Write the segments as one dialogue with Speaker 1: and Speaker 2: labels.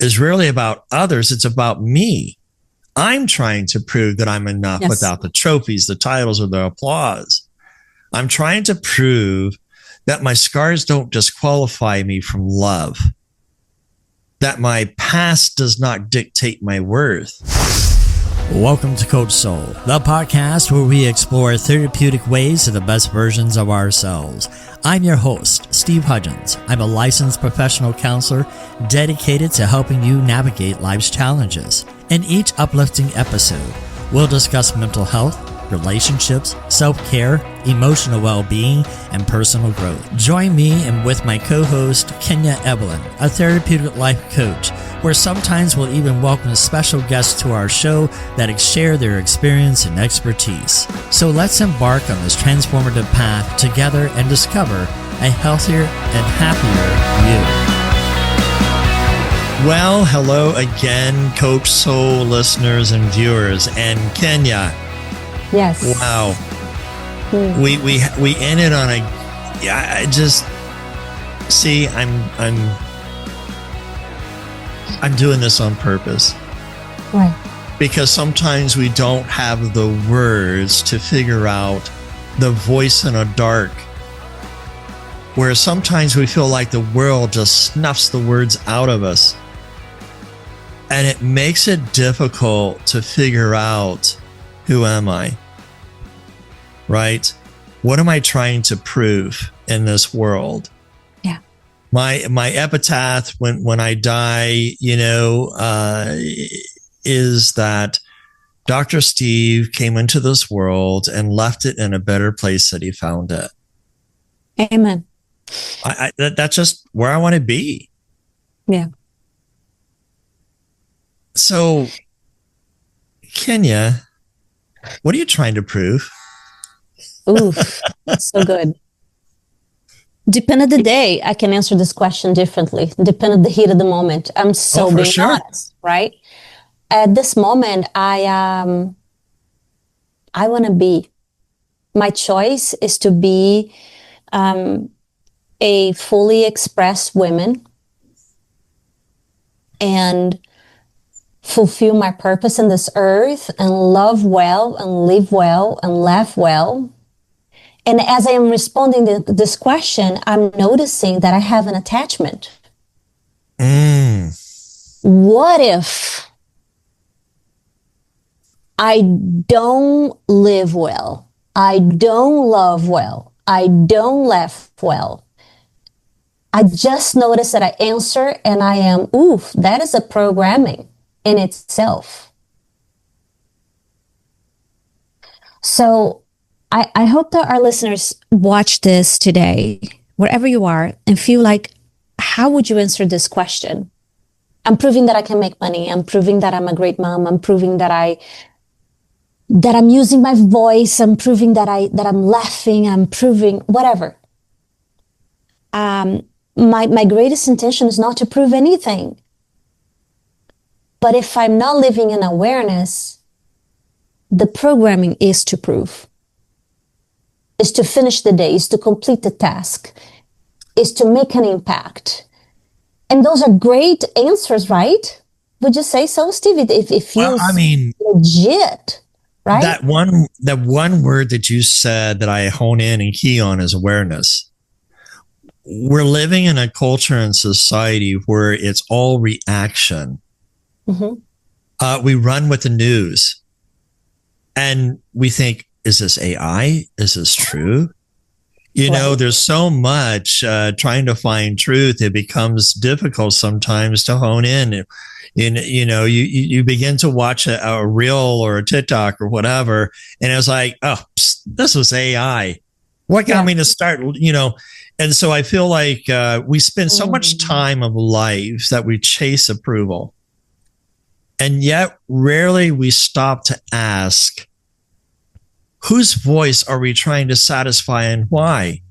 Speaker 1: is really about others. It's about me. I'm trying to prove that I'm enough without the trophies, the titles, or the applause. I'm trying to prove that my scars don't disqualify me from love, that my past does not dictate my worth.
Speaker 2: Welcome to Coach Soul, the podcast where we explore therapeutic ways to the best versions of ourselves. I'm your host, Steve Hudgins. I'm a licensed professional counselor dedicated to helping you navigate life's challenges. In each uplifting episode, we'll discuss mental health, relationships, self-care, emotional well-being, and personal growth. Join me and with my co-host, Kenya Evelyn, a therapeutic life coach, where sometimes we'll even welcome special guests to our show that share their experience and expertise. So let's embark on this transformative path together and discover a healthier and happier you.
Speaker 1: Well, hello again, Coach Soul listeners and viewers, and Kenya.
Speaker 3: Yes.
Speaker 1: Wow. We ended on a. Yeah. I just see. I'm doing this on purpose.
Speaker 3: Right.
Speaker 1: Because sometimes we don't have the words to figure out the voice in a dark. Where sometimes we feel like the world just snuffs the words out of us, and it makes it difficult to figure out. Who am I? Right? What am I trying to prove in this world?
Speaker 3: Yeah.
Speaker 1: My epitaph when I die, is that Dr. Steve came into this world and left it in a better place that he found it.
Speaker 3: Amen.
Speaker 1: That's just where I want to be.
Speaker 3: Yeah.
Speaker 1: So, Kenya, what are you trying to prove?
Speaker 3: Ooh, so good. Depending on the day, I can answer this question differently. Depending on the heat of the moment. I'm so being honest, right? At this moment, I want to be. My choice is to be a fully expressed woman and fulfill my purpose in this earth and love well and live well and laugh well. And as I am responding to this question, I'm noticing that I have an attachment. What if I don't live well? I don't love well. I don't laugh well. I just noticed that I answer and I am, that is a programming in itself. So I hope that our listeners watch this today, wherever you are, and feel like, how would you answer this question? I'm proving that I can make money. I'm proving that I'm a great mom. I'm proving that I'm using my voice. I'm proving that I'm laughing. I'm proving whatever. My greatest intention is not to prove anything. But if I'm not living in awareness, the programming is to prove, is to finish the day, is to complete the task, is to make an impact. And those are great answers, right? Would you say so, Steve? It feels legit, right?
Speaker 1: That one word that you said that I hone in and key on is awareness. We're living in a culture and society where it's all reaction. Mm-hmm. We run with the news and we think, is this AI? Is this true? There's so much trying to find truth. It becomes difficult sometimes to hone in. You begin to watch a reel or a TikTok or whatever, and it's like, this was AI. What got me to start, And so I feel like we spend so much time of life that we chase approval. And yet rarely we stop to ask, whose voice are we trying to satisfy and why?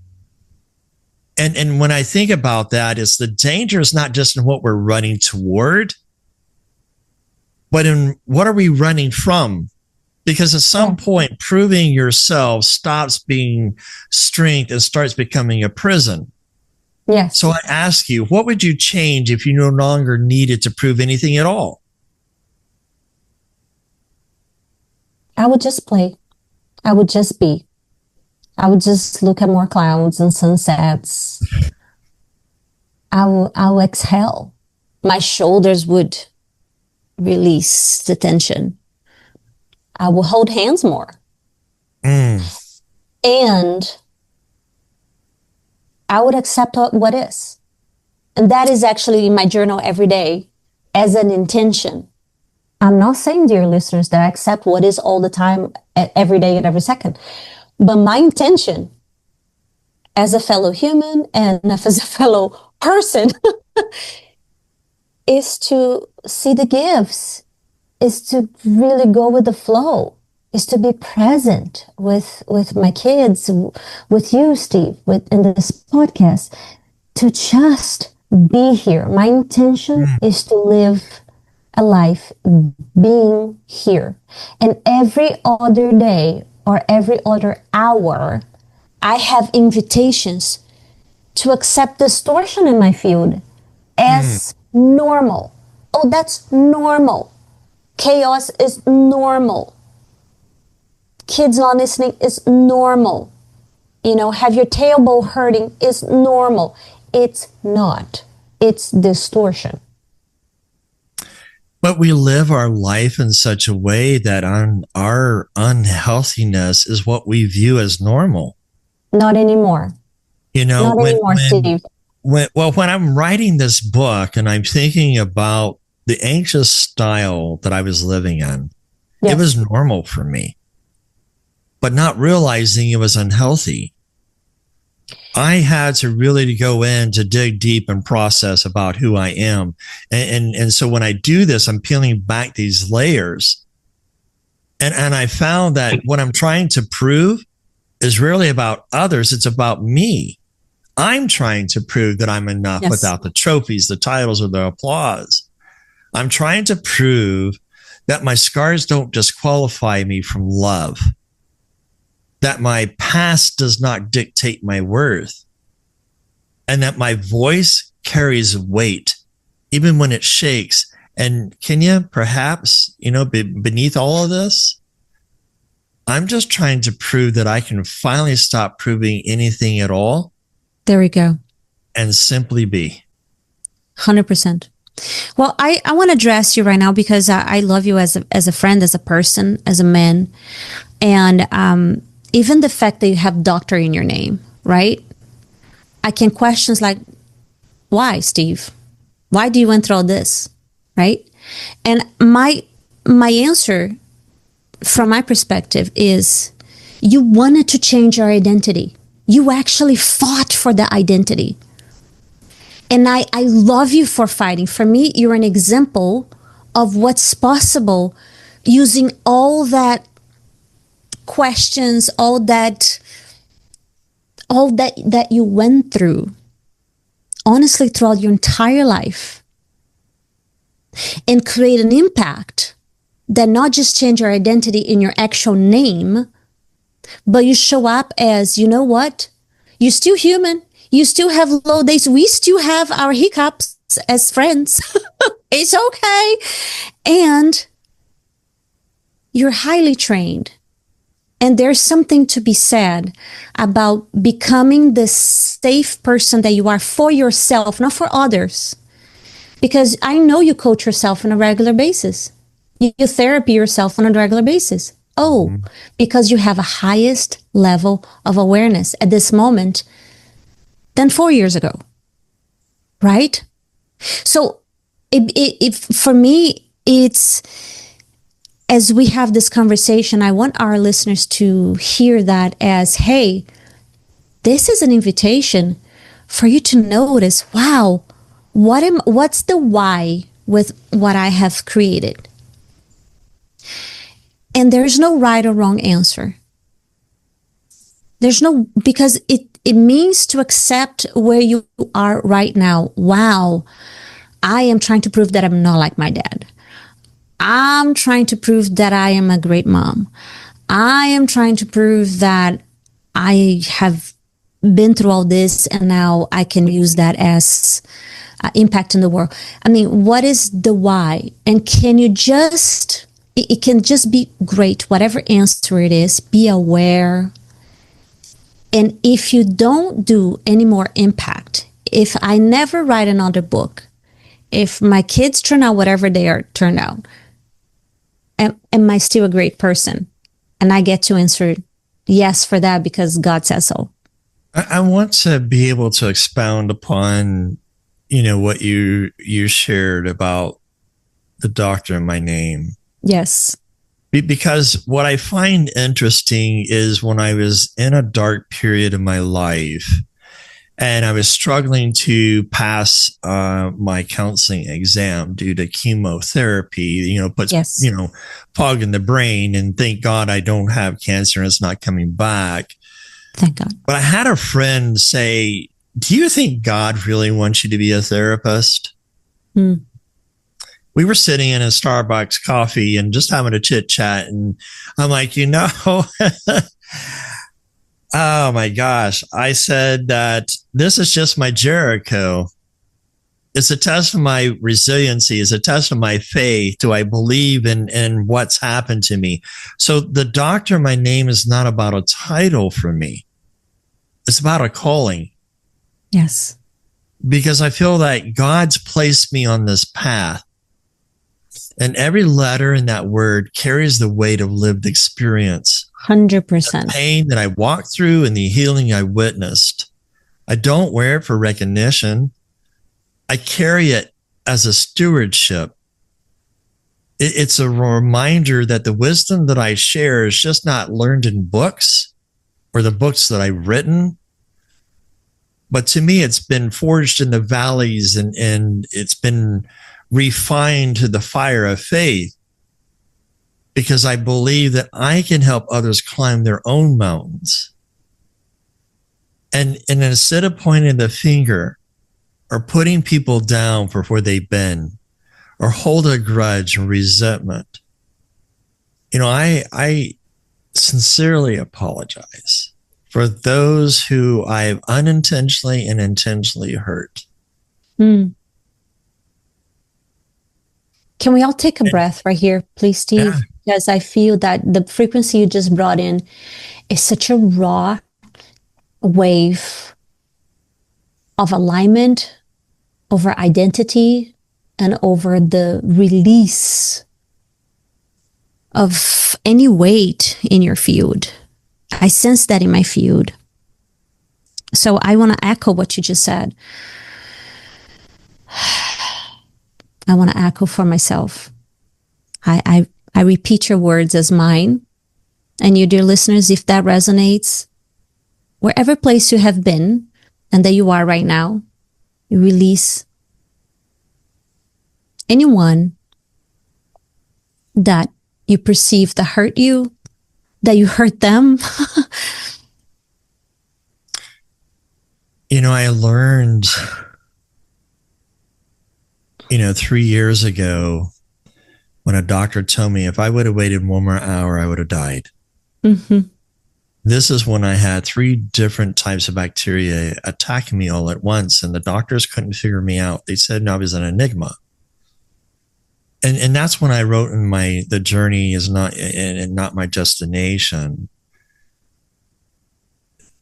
Speaker 1: And when I think about that, it's the danger is not just in what we're running toward, but in what are we running from? Because at some point, proving yourself stops being strength and starts becoming a prison.
Speaker 3: Yes.
Speaker 1: So I ask you, what would you change if you no longer needed to prove anything at all?
Speaker 3: I would just play. I would just be. I would just look at more clouds and sunsets. I will exhale. My shoulders would release the tension. I will hold hands more. And I would accept what is. And that is actually in my journal every day as an intention. I'm not saying, dear listeners, that I accept what is all the time, every day and every second. But my intention as a fellow human and as a fellow person is to see the gifts, is to really go with the flow, is to be present with my kids, with you, Steve, in this podcast, to just be here. My intention is to live a life being here. And every other day or every other hour, I have invitations to accept distortion in my field as normal. Oh, that's normal. Chaos is normal. Kids not listening is normal. Have your tailbone hurting is normal. It's not. It's distortion.
Speaker 1: But we live our life in such a way that our unhealthiness is what we view as normal.
Speaker 3: Not anymore. Not anymore, Steve.
Speaker 1: When I'm writing this book and I'm thinking about the anxious style that I was living in,
Speaker 3: Yes.
Speaker 1: It was normal for me, but not realizing it was unhealthy. I had to really go in to dig deep and process about who I am. And so when I do this, I'm peeling back these layers. And I found that what I'm trying to prove is really about others. It's about me. I'm trying to prove that I'm enough without the trophies, the titles, or the applause. I'm trying to prove that my scars don't disqualify me from love, that my past does not dictate my worth, and that my voice carries weight, even when it shakes. And Kenya, perhaps, beneath all of this, I'm just trying to prove that I can finally stop proving anything at all.
Speaker 3: There we go.
Speaker 1: And simply be.
Speaker 3: 100%. Well, I want to address you right now because I love you as a friend, as a person, as a man. And even the fact that you have doctor in your name, right? I can questions like, why, Steve? Why do you went through all this, right? And my answer from my perspective is you wanted to change your identity. You actually fought for the identity. And I love you for fighting. For me, you're an example of what's possible using all that questions, all that you went through, honestly, throughout your entire life, and create an impact that not just change your identity in your actual name, but you show up as, you know what? You're still human. You still have low days. We still have our hiccups as friends. It's okay. And you're highly trained. And there's something to be said about becoming the safe person that you are for yourself, not for others. Because I know you coach yourself on a regular basis. You therapy yourself on a regular basis. Oh, because you have a highest level of awareness at this moment than 4 years ago, right? So for me, it's, as we have this conversation, I want our listeners to hear that as, hey, this is an invitation for you to notice, wow, what's the why with what I have created? And there's no right or wrong answer. There's no, because it means to accept where you are right now. Wow, I am trying to prove that I'm not like my dad. I'm trying to prove that I am a great mom. I am trying to prove that I have been through all this, and now I can use that as impact in the world. I mean, what is the why? And can you just, it can just be great, whatever answer it is, be aware. And if you don't do any more impact, if I never write another book, if my kids turn out whatever they are turned out, am I still a great person? And I get to answer yes for that because God says so.
Speaker 1: I want to be able to expound upon, what you shared about the doctor in my name.
Speaker 3: Yes.
Speaker 1: Because what I find interesting is when I was in a dark period of my life and I was struggling to pass my counseling exam due to chemotherapy, puts,
Speaker 3: Yes.
Speaker 1: fog in the brain, and thank God I don't have cancer and it's not coming back.
Speaker 3: Thank God.
Speaker 1: But I had a friend say, do you think God really wants you to be a therapist? We were sitting in a Starbucks coffee and just having a chit chat. And I'm like, oh my gosh. I said that this is just my Jericho. It's a test of my resiliency. It's a test of my faith. Do I believe in what's happened to me? So the doctor in my name is not about a title for me. It's about a calling.
Speaker 3: Yes.
Speaker 1: Because I feel that God's placed me on this path. And every letter in that word carries the weight of lived experience.
Speaker 3: 100%.
Speaker 1: The pain that I walked through and the healing I witnessed. I don't wear it for recognition. I carry it as a stewardship. It's a reminder that the wisdom that I share is just not learned in books or the books that I've written. But to me, it's been forged in the valleys and it's been refined to the fire of faith, because I believe that I can help others climb their own mountains. And instead of pointing the finger or putting people down for where they've been or hold a grudge and resentment, I sincerely apologize for those who I've unintentionally and intentionally hurt.
Speaker 3: Can we all take a breath right here, please, Steve?
Speaker 1: Yeah.
Speaker 3: Because I feel that the frequency you just brought in is such a raw wave of alignment over identity and over the release of any weight in your field. I sense that in my field. So I want to echo what you just said. I want to echo for myself. I repeat your words as mine. And you, dear listeners, if that resonates, wherever place you have been and that you are right now, you release anyone that you perceive that hurt you, that you hurt them.
Speaker 1: I learned 3 years ago when a doctor told me if I would have waited one more hour, I would have died.
Speaker 3: Mm-hmm.
Speaker 1: This is when I had 3 different types of bacteria attacking me all at once, and the doctors couldn't figure me out. They said I was an enigma. And that's when I wrote in the journey is not my destination,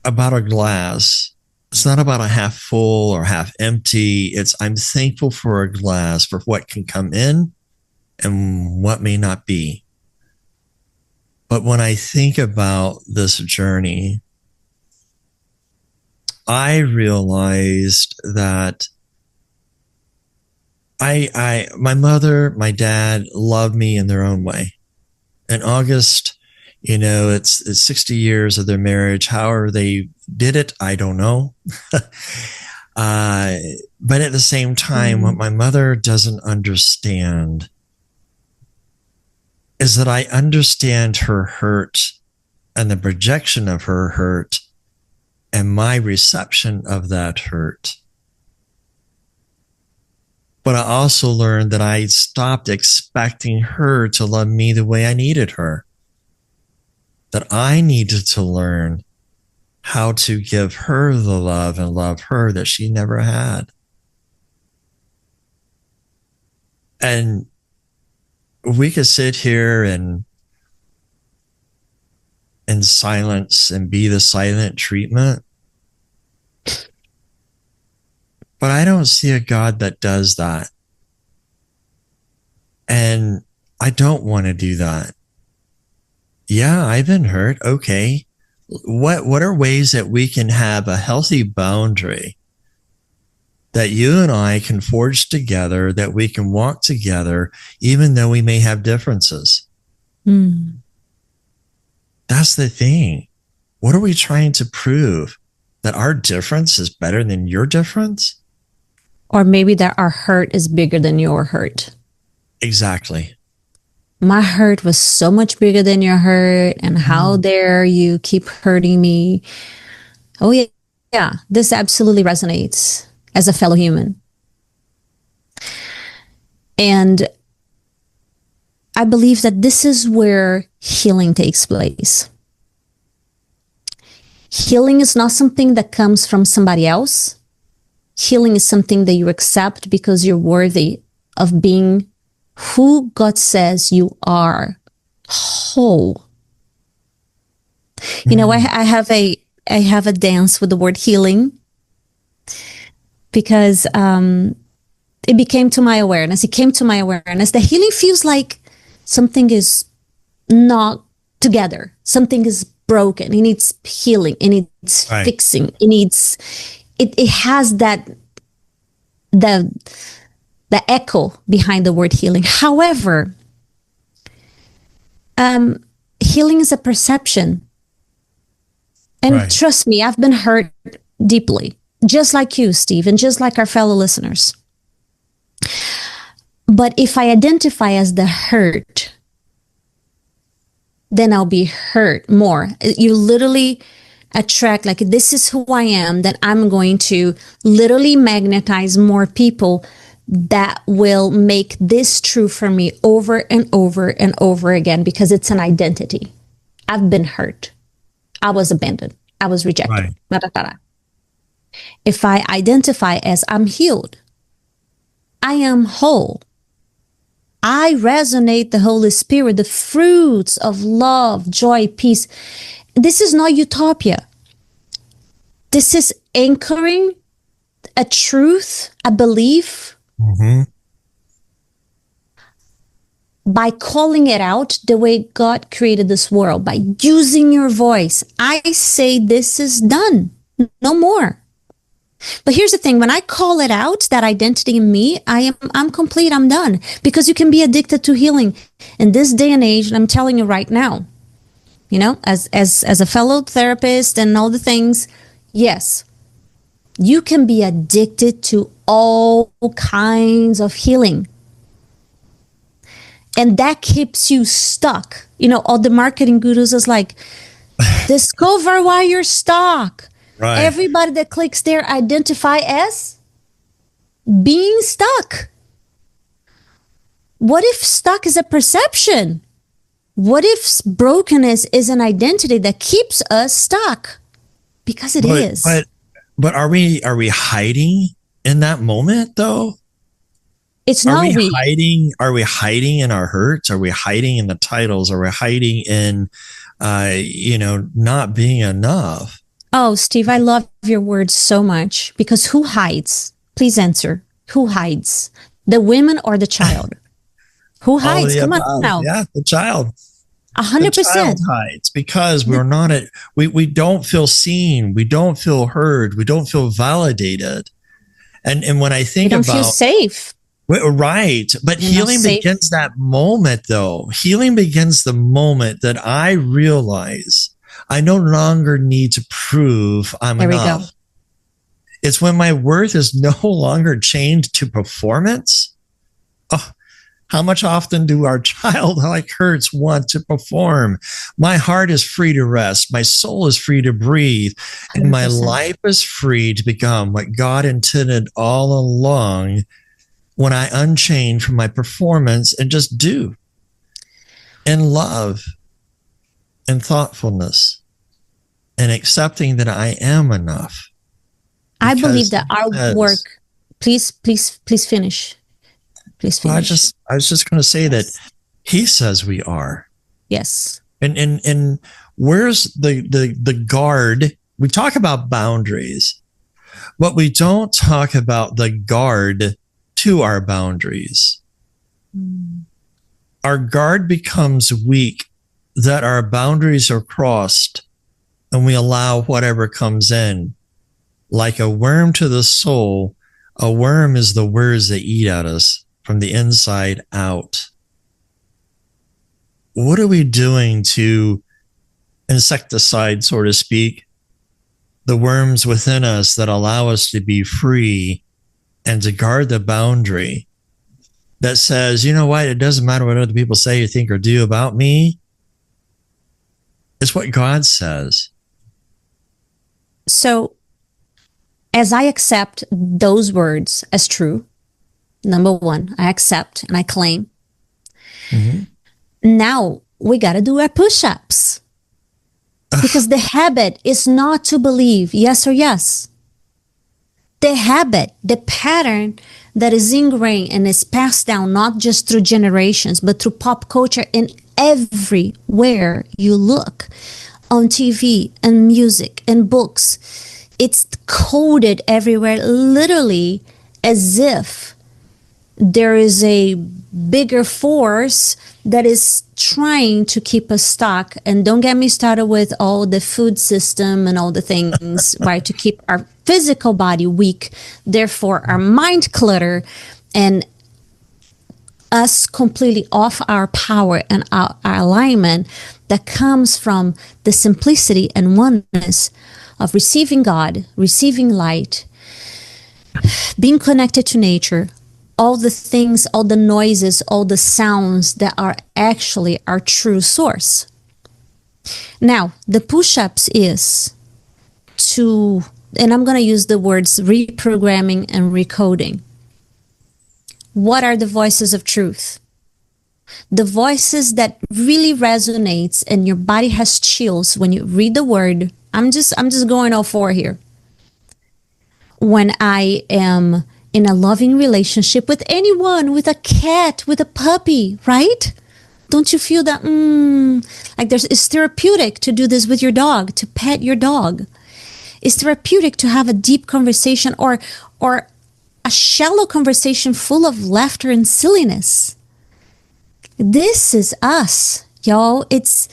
Speaker 1: about a glass. It's not about a half full or half empty. It's I'm thankful for a glass, for what can come in and what may not be. But when I think about this journey, I realized that my mother, my dad loved me in their own way. In August, it's 60 years of their marriage. However they did it, I don't know. But at the same time, what my mother doesn't understand is that I understand her hurt and the projection of her hurt and my reception of that hurt. But I also learned that I stopped expecting her to love me the way I needed her. That I needed to learn how to give her the love and love her that she never had. And we could sit here and in silence and be the silent treatment. But I don't see a God that does that. And I don't want to do that. Yeah, I've been hurt. Okay. What are ways that we can have a healthy boundary that you and I can forge together, that we can walk together, even though we may have differences? That's the thing. What are we trying to prove? That our difference is better than your difference?
Speaker 3: Or maybe that our hurt is bigger than your hurt.
Speaker 1: Exactly.
Speaker 3: My hurt was so much bigger than your hurt, and how dare you keep hurting me? Oh, yeah. Yeah, this absolutely resonates as a fellow human. And I believe that this is where healing takes place. Healing is not something that comes from somebody else. Healing is something that you accept because you're worthy of being who God says you are, whole. You know, I have a dance with the word healing because it became to my awareness. It came to my awareness that healing feels like something is not together. Something is broken. It needs healing. It needs fixing. It needs. It has that the echo behind the word healing. However, healing is a perception. And trust me, I've been hurt deeply, just like you, Steve, and just like our fellow listeners. But if I identify as the hurt, then I'll be hurt more. You literally attract, like, this is who I am, then I'm going to literally magnetize more people that will make this true for me over and over and over again, because it's an identity. I've been hurt. I was abandoned. I was rejected. If I identify as I'm healed, I am whole, I resonate the Holy Spirit, the fruits of love, joy, peace. This is not utopia. This is anchoring a truth, a belief, by calling it out the way God created this world, by using your voice. I say this is done, no more. But here's the thing, when I call it out, that identity in me, I'm complete, I'm done. Because you can be addicted to healing in this day and age, and I'm telling you right now, you know, as a fellow therapist and all the things, yes, you can be addicted to all kinds of healing. And that keeps you stuck. You know, all the marketing gurus is like, discover why you're stuck. Right. Everybody that clicks there identify as being stuck. What if stuck is a perception? What if brokenness is an identity that keeps us stuck? Because it is.
Speaker 1: But are we hiding in that moment though?
Speaker 3: It's not
Speaker 1: hiding. Are we hiding in our hurts? Are we hiding in the titles? Are we hiding in not being enough?
Speaker 3: Oh, Steve, I love your words so much, because who hides? Please answer. Who hides? The women or the child? Who hides? Come on now.
Speaker 1: Yeah, the child.
Speaker 3: 100%.
Speaker 1: The child hides because we're not we don't feel seen. We don't feel heard. We don't feel validated. And when I think about,
Speaker 3: we don't feel safe.
Speaker 1: Right. But healing begins that moment though. Healing begins the moment that I realize I no longer need to prove I'm enough. There we go. It's when my worth is no longer chained to performance. Oh, how much often do our childlike hurts want to perform? My heart is free to rest. My soul is free to breathe. 100%. And my life is free to become what God intended all along when I unchain from my performance and just do. And love and thoughtfulness and accepting that I am enough.
Speaker 3: I believe
Speaker 1: Because
Speaker 3: that our
Speaker 1: as,
Speaker 3: work, please finish. Please
Speaker 1: well,
Speaker 3: finish.
Speaker 1: I was just going to say that
Speaker 3: Yes.
Speaker 1: he says we are.
Speaker 3: Yes.
Speaker 1: And where's the guard? We talk about boundaries, but we don't talk about the guard to our boundaries. Our guard becomes weak that our boundaries are crossed and we allow whatever comes in. Like a worm to the soul, a worm is the words that eat at us from the inside out. What are we doing to insecticide, so to speak, the worms within us that allow us to be free and to guard the boundary that says, you know what, it doesn't matter what other people say or think or do about me. It's what God says.
Speaker 3: So, as I accept those words as true, number one, I accept and I claim. Mm-hmm. Now we got to do our push-ups. Because the habit is not to believe yes or yes. The habit, the pattern that is ingrained and is passed down not just through generations, but through pop culture and everywhere you look, on TV and music and books. It's coded everywhere, literally as if there is a bigger force that is trying to keep us stuck. And don't get me started with all the food system and all the things, right, to keep our physical body weak, therefore our mind clutter and us completely off our power and our alignment that comes from the simplicity and oneness of receiving God, receiving light, being connected to nature, all the things, all the noises, all the sounds that are actually our true source. Now, the push-ups is to, and I'm going to use the words reprogramming and recoding. What are the voices of truth? The voices that really resonates and your body has chills when you read the word. I'm just going all four here. When I am in a loving relationship with anyone, with a cat, with a puppy, right? Don't you feel that, like it's therapeutic to do this with your dog, to pet your dog. It's therapeutic to have a deep conversation or a shallow conversation full of laughter and silliness. This is us, y'all. It's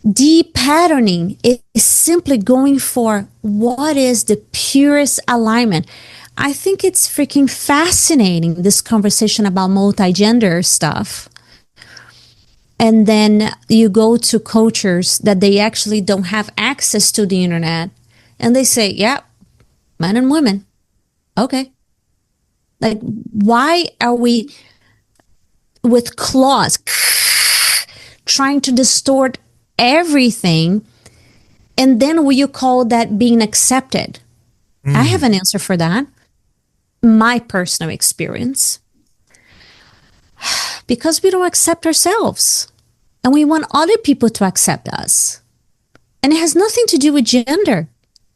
Speaker 3: deep patterning. It is simply going for what is the purest alignment. I think it's freaking fascinating, this conversation about multi-gender stuff. And then you go to cultures that they actually don't have access to the internet. And they say, yeah, men and women. Okay. Like, why are we with claws trying to distort everything? And then will you call that being accepted? I have an answer for that. My personal experience. Because we don't accept ourselves. And we want other people to accept us. And it has nothing to do with gender.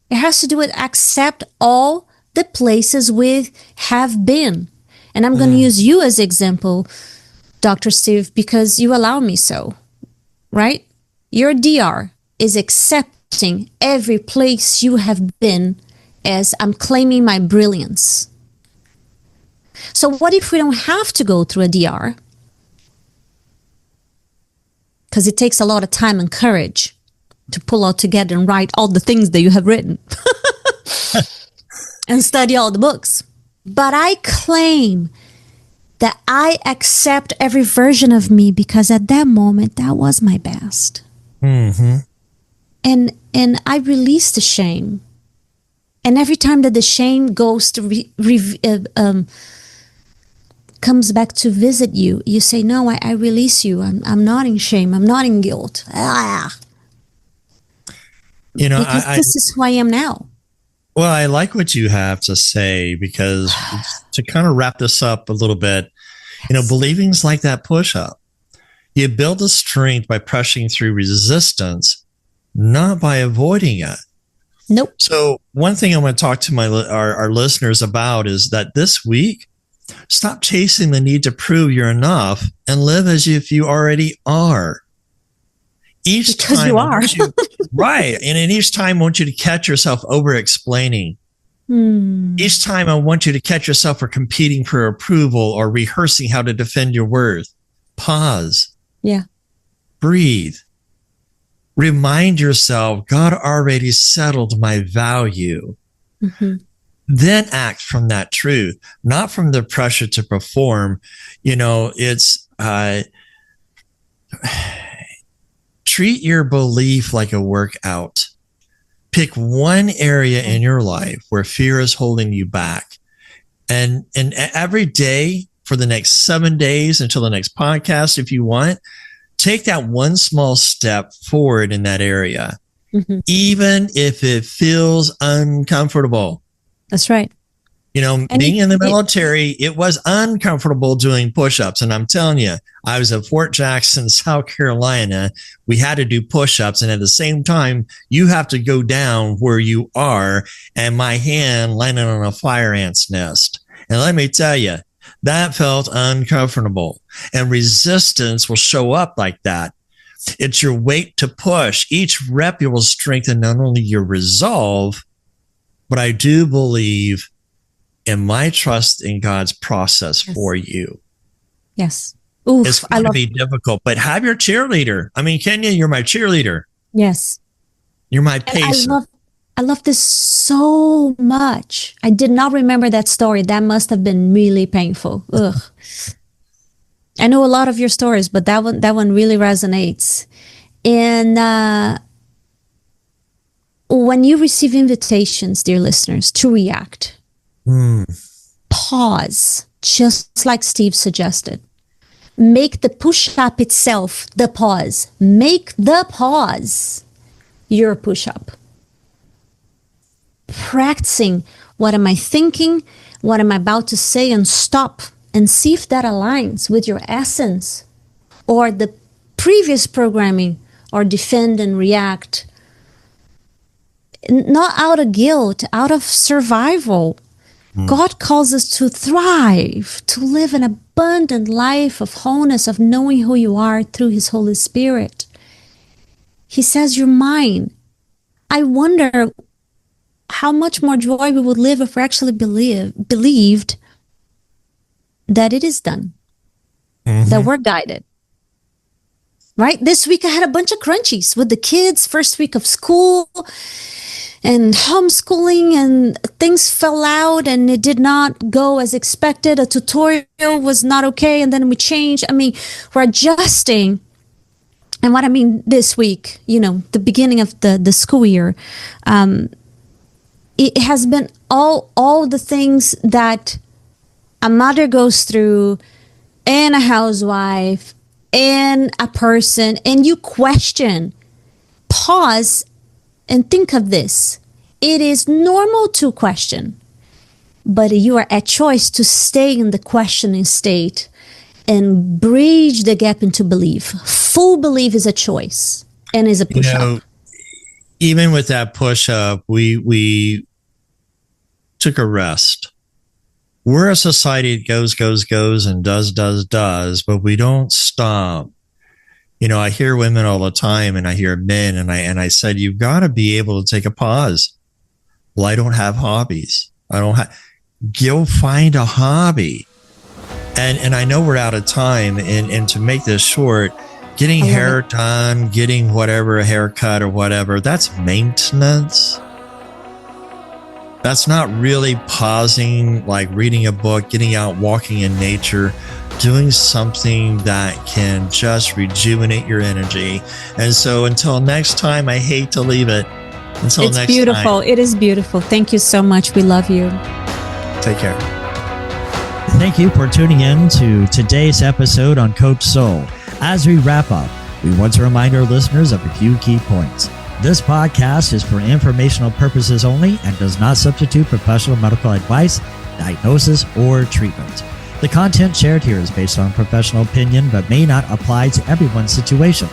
Speaker 3: It has to do with accept all the places we have been. And I'm going to use you as example, Dr. Steve, because you allow me so, right? Your DR is accepting every place you have been as I'm claiming my brilliance. So what if we don't have to go through a DR? Because it takes a lot of time and courage to pull all together and write all the things that you have written and study all the books. But I claim that I accept every version of me because at that moment, that was my best. Mm-hmm. And I release the shame. And every time that the shame goes to comes back to visit you, you say, no, I release you. I'm not in shame. I'm not in guilt.
Speaker 1: You know,
Speaker 3: because this is who I am now.
Speaker 1: Well, I like what you have to say because to kind of wrap this up a little bit, you know, believing's like that push-up. You build a strength by pressing through resistance not by avoiding it.
Speaker 3: Nope.
Speaker 1: So one thing I want to talk to our listeners about is that this week, stop chasing the need to prove you're enough and live as if you already are.
Speaker 3: Because you are.
Speaker 1: Right. And in each time, I want you to catch yourself over explaining. Each time I want you to catch yourself for competing for approval or rehearsing how to defend your worth. Pause.
Speaker 3: Yeah.
Speaker 1: Breathe. Remind yourself, God already settled my value. Then act from that truth, not from the pressure to perform. It's treat your belief like a workout. Pick one area in your life where fear is holding you back. And every day for the next 7 days until the next podcast, if you want, take that one small step forward in that area, even if it feels uncomfortable.
Speaker 3: That's right.
Speaker 1: Being in the military, it was uncomfortable doing push-ups. And I'm telling you, I was at Fort Jackson, South Carolina. We had to do push-ups. And at the same time, you have to go down where you are. And my hand landed on a fire ant's nest. And let me tell you, that felt uncomfortable. And resistance will show up like that. It's your weight to push. Each rep, you will strengthen not only your resolve, but I do believe in my trust in God's process for you.
Speaker 3: Yes. Oof,
Speaker 1: it's going to be difficult, but have your cheerleader. I mean, Kenya, you're my cheerleader.
Speaker 3: Yes.
Speaker 1: You're my pacer.
Speaker 3: I love this so much. I did not remember that story. That must have been really painful. Ugh. I know a lot of your stories, but that one really resonates. And when you receive invitations, dear listeners, to react, pause, just like Steve suggested. Make the push-up itself the pause. Make the pause your push-up. Practicing, what am I thinking? What am I about to say? And stop and see if that aligns with your essence or the previous programming, or defend and react. Not out of guilt, out of survival. God calls us to thrive, to live an abundant life of wholeness, of knowing who you are through His Holy Spirit. He says, you're mine. I wonder how much more joy we would live if we actually believed that it is done, that we're guided. Right? This week I had a bunch of crunchies with the kids, first week of school and homeschooling, and things fell out and it did not go as expected. A tutorial was not okay, and then we changed. I mean, we're adjusting. And what I mean this week, the beginning of the school year, it has been all the things that a mother goes through, and a housewife, and a person, and you question. Pause and think of this. It is normal to question, but you are at choice to stay in the questioning state and bridge the gap into belief. Full belief is a choice and is a push-up.
Speaker 1: Even with that push-up, we took a rest. We're a society that goes, and does, but we don't stop. I hear women all the time, and I hear men, and I said, you've got to be able to take a pause. Well, I don't have hobbies. Go find a hobby. And I know we're out of time, and to make this short, getting hair done, getting whatever, a haircut or whatever, that's maintenance. That's not really pausing, like reading a book, getting out, walking in nature, doing something that can just rejuvenate your energy. And so until next time, I hate to leave it. It's
Speaker 3: beautiful. It is beautiful. Thank you so much. We love you.
Speaker 1: Take care.
Speaker 2: Thank you for tuning in to today's episode on Coach Soul. As we wrap up, we want to remind our listeners of a few key points. This podcast is for informational purposes only and does not substitute professional medical advice, diagnosis, or treatment. The content shared here is based on professional opinion but may not apply to everyone's situation.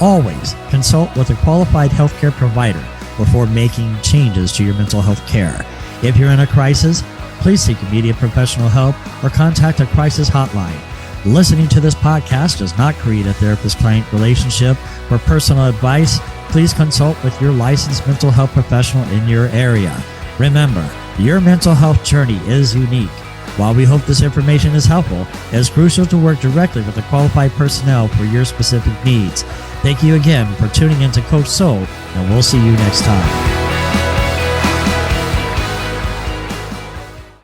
Speaker 2: Always consult with a qualified healthcare provider before making changes to your mental health care. If you're in a crisis, please seek immediate professional help or contact a crisis hotline. Listening to this podcast does not create a therapist-client relationship. For personal advice, please consult with your licensed mental health professional in your area. Remember, your mental health journey is unique. While we hope this information is helpful, it is crucial to work directly with the qualified personnel for your specific needs. Thank you again for tuning in to Coach Soul, and we'll see you next time.